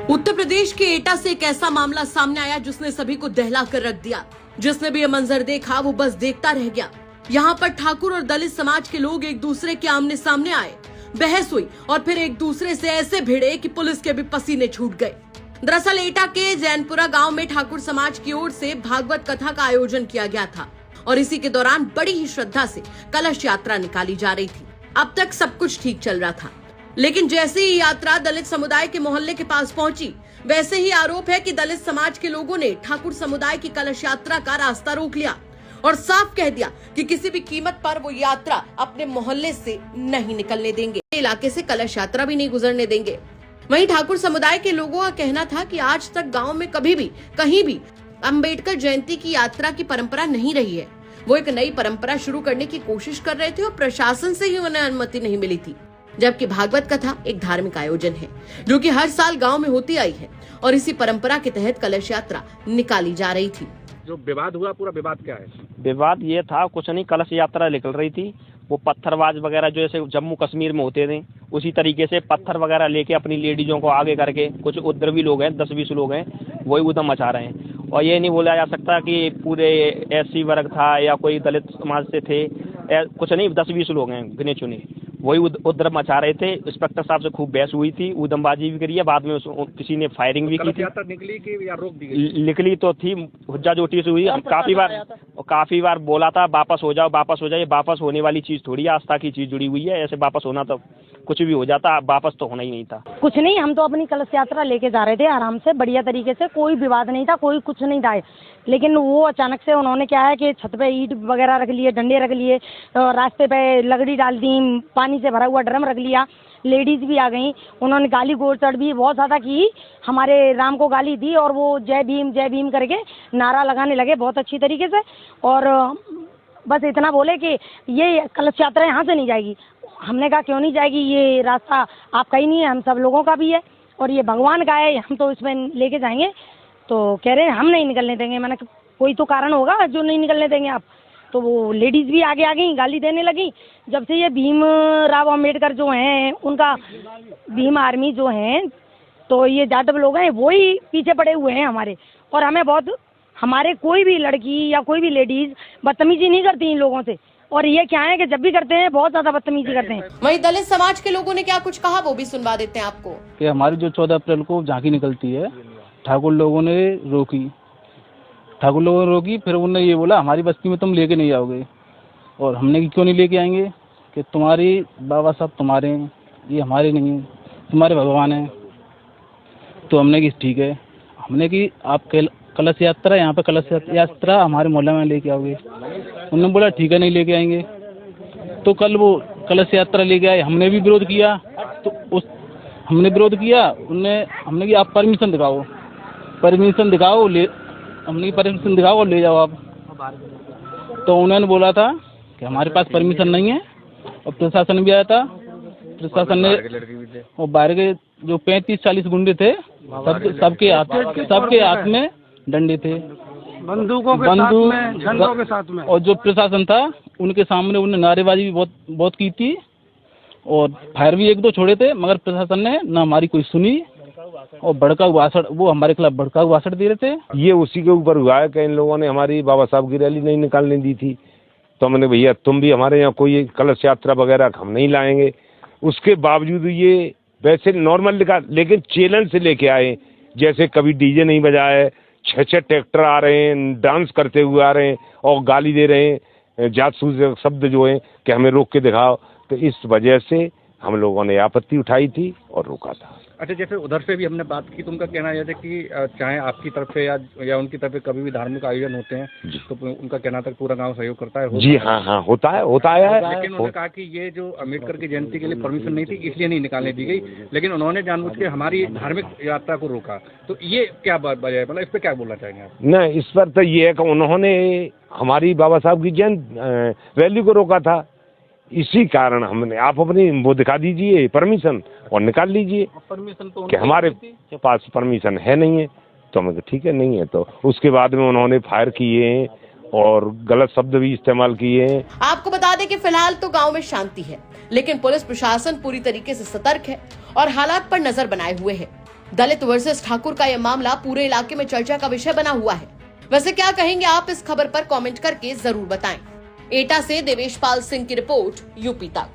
उत्तर प्रदेश के एटा से एक ऐसा मामला सामने आया जिसने सभी को दहला कर रख दिया। जिसने भी ये मंजर देखा वो बस देखता रह गया। यहाँ पर ठाकुर और दलित समाज के लोग एक दूसरे के आमने सामने आए, बहस हुई और फिर एक दूसरे से ऐसे भिड़े कि पुलिस के भी पसीने छूट गए। दरअसल एटा के जैनपुरा गांव में ठाकुर समाज की ओर से भागवत कथा का आयोजन किया गया था और इसी के दौरान बड़ी ही श्रद्धा से कलश यात्रा निकाली जा रही थी। अब तक सब कुछ ठीक चल रहा था, लेकिन जैसे ही यात्रा दलित समुदाय के मोहल्ले के पास पहुंची, वैसे ही आरोप है कि दलित समाज के लोगों ने ठाकुर समुदाय की कलश यात्रा का रास्ता रोक लिया और साफ कह दिया कि किसी भी कीमत पर वो यात्रा अपने मोहल्ले से नहीं निकलने देंगे, इलाके से कलश यात्रा भी नहीं गुजरने देंगे। वहीं ठाकुर समुदाय के लोगों का कहना था कि आज तक गांव में कभी भी कहीं भी अंबेडकर जयंती की यात्रा की परंपरा नहीं रही है। वो एक नई परंपरा शुरू करने की कोशिश कर रहे थे और प्रशासन से ही उन्हें अनुमति नहीं मिली थी। जबकि भागवत कथा एक धार्मिक आयोजन है जो कि हर साल गांव में होती आई है और इसी परंपरा के तहत कलश यात्रा निकाली जा रही थी। जो विवाद हुआ, पूरा विवाद क्या है? विवाद ये था, कुछ नहीं, कलश यात्रा निकल रही थी। वो पत्थरबाज वगैरह जो जैसे जम्मू कश्मीर में होते थे उसी तरीके से पत्थर वगैरह लेके अपनी लेडीजों को आगे करके, कुछ उपद्रवी लोग हैं, 10-20 लोग हैं, वही उधम मचा रहे हैं। और ये नहीं बोला जा सकता कि पूरे एससी वर्ग था या कोई दलित समाज से थे, कुछ नहीं, 10-20 लोग हैं गिने चुने, वही उपद्रव मचा रहे थे। इंस्पेक्टर साहब से खूब बहस हुई थी, उधमबाजी भी करी है, बाद में किसी ने फायरिंग भी की थी। निकली कि या रोक दी गई? निकली तो थी, हुज्जा जोटी से हुई। हम काफी बार बोला था वापस हो जाओ, वापस हो जाए। वापस होने वाली चीज थोड़ी, आस्था की चीज जुड़ी हुई है, ऐसे वापस होना तो कुछ भी हो जाता, वापस तो होना ही नहीं था। कुछ नहीं, हम तो अपनी कलश यात्रा लेके जा रहे थे आराम से, बढ़िया तरीके से, कोई विवाद नहीं था, कोई कुछ नहीं था। लेकिन वो अचानक से उन्होंने क्या है कि छत पे ईंट वगैरह रख लिए, डंडे रख लिए, रास्ते पे लकड़ी डाल दी, पानी से भरा हुआ ड्रम रख लिया, लेडीज भी आ गई। उन्होंने गाली गलौज भी बहुत ज़्यादा की, हमारे राम को गाली दी और वो जय भीम करके नारा लगाने लगे बहुत अच्छी तरीके से। और बस इतना बोले कि ये कलश यात्रा यहाँ से नहीं जाएगी। हमने कहा क्यों नहीं जाएगी, ये रास्ता आपका ही नहीं है, हम सब लोगों का भी है और ये भगवान का है, हम तो इसमें लेके जाएंगे। तो कह रहे हैं हम नहीं निकलने देंगे। मैंने कोई तो कारण होगा जो नहीं निकलने देंगे आप। तो वो लेडीज भी आगे आ गई, गाली देने लगी। जब से ये भीमराव अम्बेडकर जो हैं, उनका भीम आर्मी जो हैं, तो ये जाटव लोग हैं, वो ही पीछे पड़े हुए हैं हमारे। और हमें बहुत, हमारे कोई भी लड़की या कोई भी लेडीज बदतमीजी नहीं करती इन लोगों से। और ये क्या है कि जब भी करते हैं बहुत ज्यादा बदतमीजी करते हैं। वहीं दलित समाज के लोगों ने क्या कुछ कहा वो भी सुनवा देते हैं आपको। कि हमारी जो 14 अप्रैल को झांकी निकलती है, ठाकुर लोगों ने रोकी, फिर उन्होंने ये बोला हमारी बस्ती में तुम लेके नहीं आओगे। और हमने क्यों नहीं लेके आएंगे कि तुम्हारी बाबा साहब तुम्हारे हैं, ये हमारे नहीं हैं, तुम्हारे भगवान हैं। तो हमने की ठीक है, हमने की आप कलश यात्रा, यहाँ पे कलश यात्रा हमारे मोहल्ले में लेके आओगे। उन्होंने बोला ठीक है, नहीं लेके आएंगे। तो कल वो कलश यात्रा लेके आए, हमने भी विरोध किया। तो हमने विरोध किया, हमने कि आप परमिशन दिखाओ, हमने परमिशन दिखाओ और ले जाओ आप। तो उन्होंने बोला था कि हमारे पास परमिशन नहीं है। और प्रशासन भी आया था, प्रशासन ने, और बाहर के जो 35-40 गुंडे थे, सबके हाथ में डंडे थे, बंदूकों के साथ में। और जो प्रशासन था उनके सामने उन्होंने नारेबाजी भी बहुत की थी और फायर भी 1-2 छोड़े थे, मगर प्रशासन ने ना हमारी कोई सुनी और भड़काऊ भाषण, वो हमारे खिलाफ भड़काऊ भाषण दे रहे थे। ये उसी के ऊपर हुआ है कि इन लोगों ने हमारी बाबा साहब की रैली नहीं निकालने दी थी। तो हमने भैया तुम भी हमारे यहाँ कोई कलश यात्रा वगैरह हम नहीं लाएंगे। उसके बावजूद ये वैसे नॉर्मल लिखा, लेकिन चैलेंज से लेके आए, जैसे कभी डीजे नहीं बजाए, 6 ट्रैक्टर आ रहे हैं, डांस करते हुए आ रहे हैं और गाली दे रहे हैं, जासूस शब्द जो है कि हमें रोक के दिखाओ। तो इस वजह से हम लोगों ने आपत्ति उठाई थी और रोका था। अच्छा, जैसे उधर से भी हमने बात की, तुमका कहना यह था कि चाहे आपकी तरफ से या उनकी तरफ से कभी भी धार्मिक आयोजन होते हैं तो उनका कहना था पूरा गांव सहयोग करता है। जी हाँ, होता है। लेकिन उन्होंने कहा कि ये जो अम्बेडकर की जयंती के लिए परमिशन नहीं थी, इसलिए नहीं निकालने दी गई, लेकिन उन्होंने जानबूझ के हमारी धार्मिक यात्रा को रोका। तो ये क्या बात वजह है, मतलब इस पर क्या बोलना चाहेंगे आप? नहीं, इस पर तो ये है कि उन्होंने हमारी बाबा साहब की जयंती रैली को रोका था। इसी कारण हमने, आप अपनी वो दिखा दीजिए परमिशन और निकाल लीजिए। परमिशन तो कि हमारे पास परमिशन है नहीं है। तो हमें ठीक है, नहीं है। तो उसके बाद में उन्होंने फायर किए और गलत शब्द भी इस्तेमाल किए हैं। आपको बता दें कि फिलहाल तो गांव में शांति है, लेकिन पुलिस प्रशासन पूरी तरीके से सतर्क है और हालात पर नजर बनाए हुए है। दलित वर्सेस ठाकुर का यह मामला पूरे इलाके में चर्चा का विषय बना हुआ है। वैसे क्या कहेंगे आप इस खबर पर कमेंट करके जरूर बताएं। एटा से देवेश पाल सिंह की रिपोर्ट, यूपी तक।